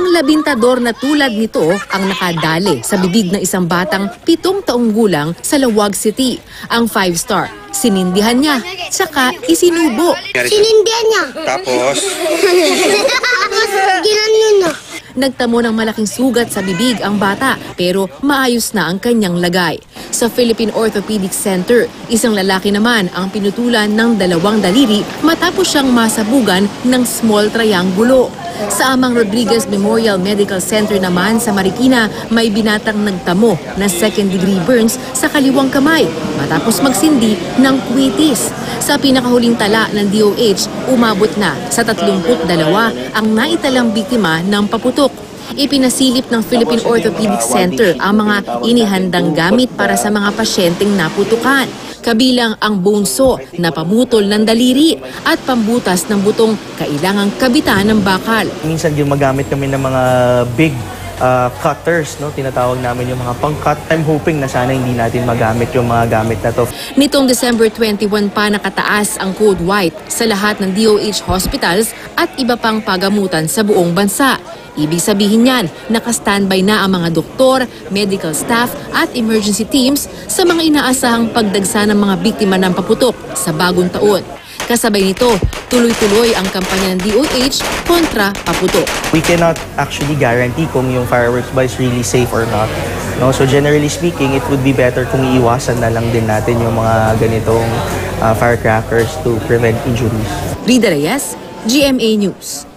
Ang labintador na tulad nito ang nakadali sa bibig ng isang batang 7 taong gulang sa Lawag City. Ang 5-star, sinindihan niya, tsaka isinubo. Sinindihan niya. Tapos? Tapos, ginanon niya. Nagtamo ng malaking sugat sa bibig ang bata pero maayos na ang kanyang lagay. Sa Philippine Orthopedic Center, isang lalaki naman ang pinutulan ng 2 daliri matapos siyang masabugan ng small triangulo. Sa Amang Rodriguez Memorial Medical Center naman sa Marikina, may binatang nagtamo ng 2nd-degree burns sa kaliwang kamay matapos magsindi ng kwitis. Sa pinakahuling tala ng DOH, umabot na sa 32 ang naitalang biktima ng paputok. Ipinasilip ng Philippine Orthopedic Center ang mga inihandang gamit para sa mga pasyenteng naputukan. Kabilang ang bone saw na pamutol ng daliri at pambutas ng butong kailangang kabitan ng bakal. Minsan gumagamit kami ng mga big cutters, no? Tinatawag namin yung mga pang-cut. I'm hoping na sana hindi natin magamit yung mga gamit na to. Nitong December 21 pa nakataas ang Code White sa lahat ng DOH hospitals at iba pang pagamutan sa buong bansa. Ibig sabihin niyan, naka-standby na ang mga doktor, medical staff at emergency teams sa mga inaasahang pagdagsa ng mga biktima ng paputok sa bagong taon. Kasabay nito, tuloy-tuloy ang kampanya ng DOH kontra paputok. We cannot actually guarantee kung yung fireworks ba is really safe or not. No? So generally speaking, it would be better kung iiwasan na lang din natin yung mga ganitong firecrackers to prevent injuries. Rida Reyes, GMA News.